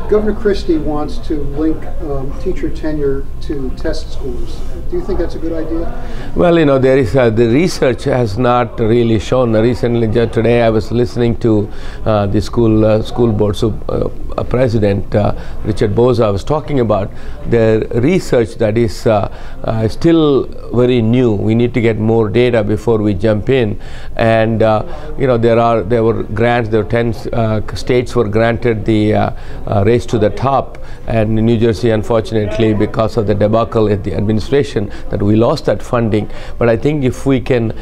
Governor Christie wants to link teacher tenure to test scores. Do you think that's a good idea? Well, you know, there is the research has not really shown. Recently, just today, I was listening to the school board president Richard Boza was talking about the research that is still very new. We need to get more data before we jump in, and you know, there were grants. There were 10 states were granted the race to the top, and New Jersey, unfortunately, because of the debacle at the administration, that we lost that funding. But I think if we can,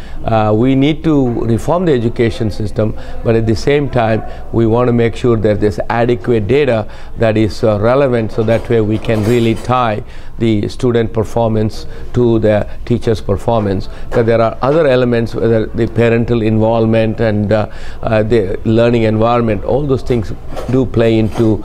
we need to reform the education system, but at the same time, we want to make sure that there's adequate data that is relevant, so that way we can really tie the student performance to the teacher's performance. Because there are other elements, whether the parental involvement and the learning environment, all those things do play into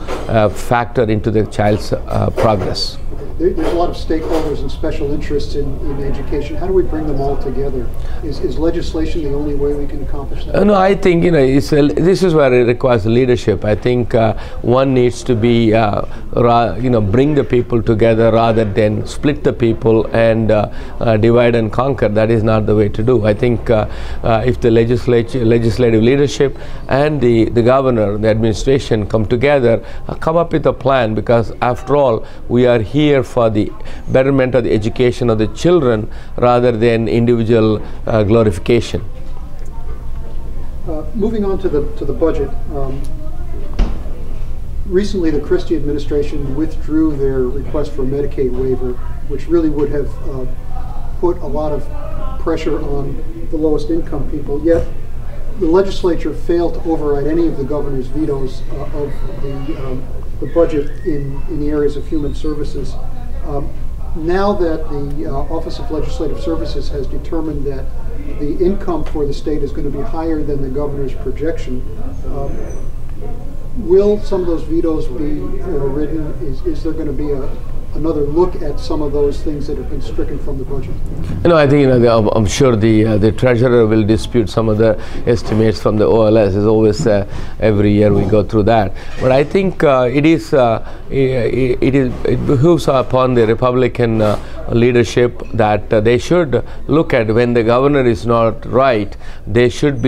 factor into the child's progress. There's a lot of stakeholders and special interests in education. How do we bring them all together? Is legislation the only way we can accomplish that? No, I think, you know, this is where it requires leadership. I think one needs to be, you know, bring the people together rather than split the people and divide and conquer. That is not the way to do. I think if the legislative leadership and the governor, the administration come together, come up with a plan, because after all, we are here for the betterment of the education of the children rather than individual glorification. Moving on to the budget. Recently, the Christie administration withdrew their request for a Medicaid waiver, which really would have put a lot of pressure on the lowest income people. Yet, the legislature failed to override any of the governor's vetoes of the budget in the areas of human services. Now that the Office of Legislative Services has determined that the income for the state is going to be higher than the governor's projection, will some of those vetoes be overridden? Is there going to be another look at some of those things that have been stricken from the budget? No, I think, you know, I'm sure the treasurer will dispute some of the estimates from the OLS. As always, every year we go through that. But I think it behooves upon the Republican leadership that they should look at when the governor is not right. They should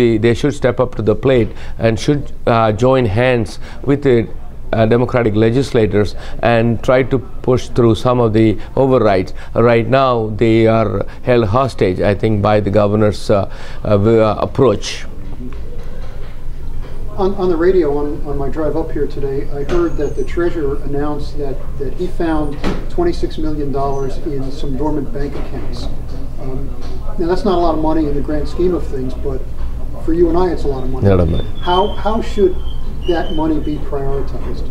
step up to the plate and should join hands with the Democratic legislators and try to push through some of the overrides. Right now, they are held hostage, I think, by the governor's approach. On the radio, on my drive up here today, I heard that the treasurer announced that he found $26 million in some dormant bank accounts. Now, that's not a lot of money in the grand scheme of things, but for you and I, it's a lot of money. How should that money be prioritized?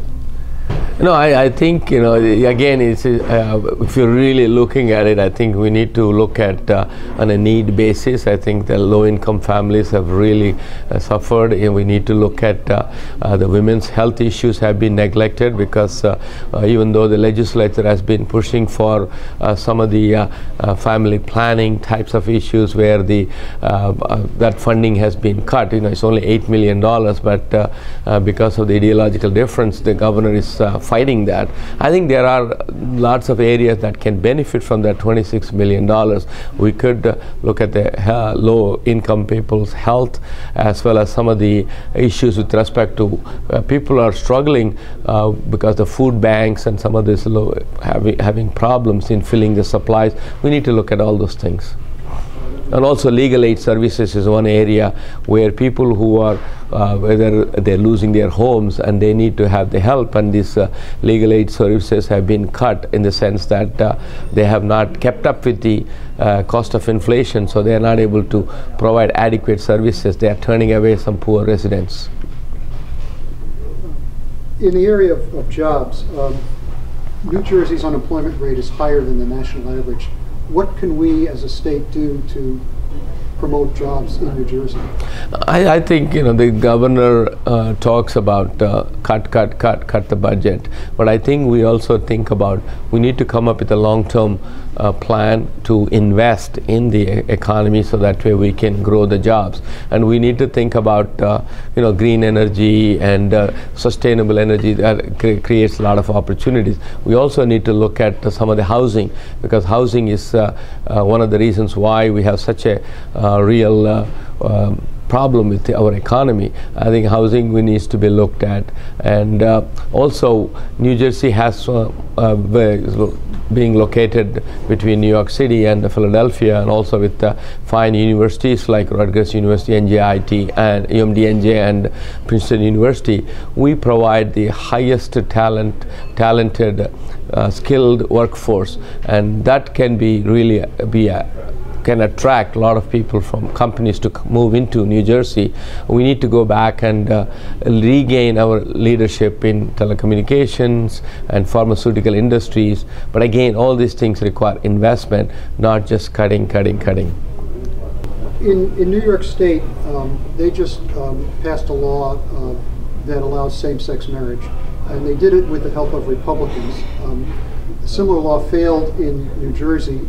No, I think, you know, again, it's, if you're really looking at it, I think we need to look at on a need basis. I think the low-income families have really suffered, and we need to look at the women's health issues have been neglected, because even though the legislature has been pushing for some of the family planning types of issues where the that funding has been cut, you know, it's only $8 million, but because of the ideological difference, the governor is fighting that. I think there are lots of areas that can benefit from that $26 million. We could look at the low-income people's health, as well as some of the issues with respect to people are struggling because the food banks and some of this having problems in filling the supplies. We need to look at all those things. And also legal aid services is one area where people who are, whether they're losing their homes and they need to have the help, and these legal aid services have been cut in the sense that they have not kept up with the cost of inflation, so they are not able to provide adequate services. They are turning away some poor residents. In the area of jobs, New Jersey's unemployment rate is higher than the national average. What can we as a state do to promote jobs in New Jersey? I think the governor talks about cut the budget, but I think we also think about we need to come up with a long-term plan to invest in the economy so that way we can grow the jobs, and we need to think about green energy and sustainable energy that creates a lot of opportunities. We also need to look at some of the housing, because housing is one of the reasons why we have such a real problem with our economy. I think housing needs to be looked at, and also New Jersey has being located between New York City and Philadelphia, and also with fine universities like Rutgers University, NJIT, and UMD-NJ, and Princeton University. We provide the highest talented, skilled workforce, and that can be really can attract a lot of people from companies to move into New Jersey. We need to go back and regain our leadership in telecommunications and pharmaceutical industries. But again, all these things require investment, not just cutting. In New York State, they just passed a law that allows same-sex marriage, and they did it with the help of Republicans. A similar law failed in New Jersey.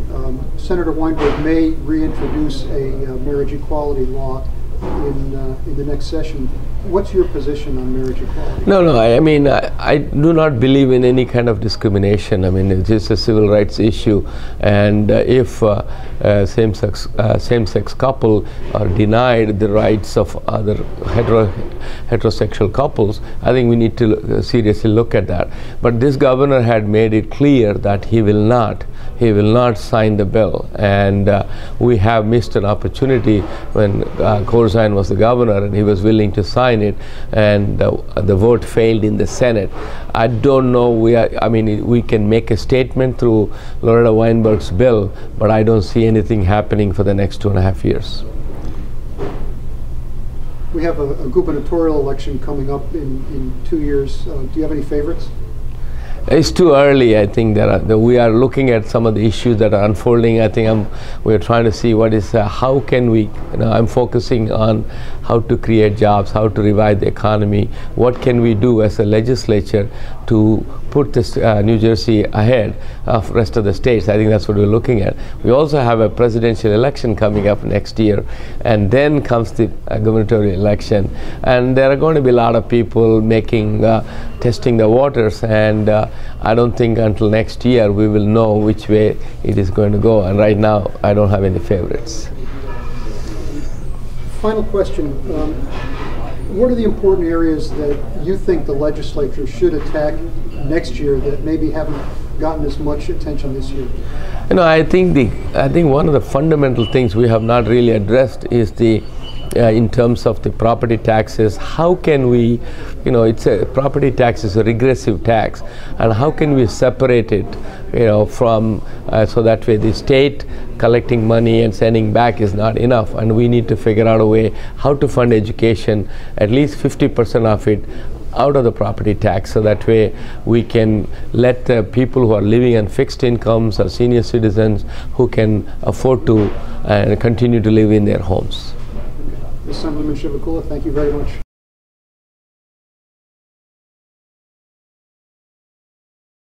Senator Weinberg may reintroduce a marriage equality law in the next session. What's your position on marriage equality? No, I mean, I do not believe in any kind of discrimination. I mean, it is a civil rights issue, and if same-sex couple are denied the rights of other heterosexual couples, I think we need to seriously look at that. But this governor had made it clear that he will not sign the bill, and we have missed an opportunity when Corzine was the governor and he was willing to sign it, and the vote failed in the Senate. I don't know. We can make a statement through Loretta Weinberg's bill, but I don't see anything happening for the next 2.5 years. We have a gubernatorial election coming up in 2 years. Do you have any favorites? It's too early. I think we are looking at some of the issues that are unfolding. I think we're trying to see what is how can we. I'm focusing on how to create jobs, how to revive the economy. What can we do as a legislature to put this New Jersey ahead of the rest of the states? I think that's what we're looking at. We also have a presidential election coming up next year, and then comes the gubernatorial election, and there are going to be a lot of people testing the waters, and I don't think until next year we will know which way it is going to go, and right now I don't have any favorites. Final question. What are the important areas that you think the legislature should attack next year that maybe haven't gotten as much attention this year? I think one of the fundamental things we have not really addressed is in terms of the property taxes. How can we, property tax is a regressive tax, and how can we separate it, from so that way the state collecting money and sending back is not enough, and we need to figure out a way how to fund education, at least 50% of it out of the property tax, so that way we can let the people who are living on fixed incomes or senior citizens who can afford to continue to live in their homes. Assemblyman Chivukula, thank you very much.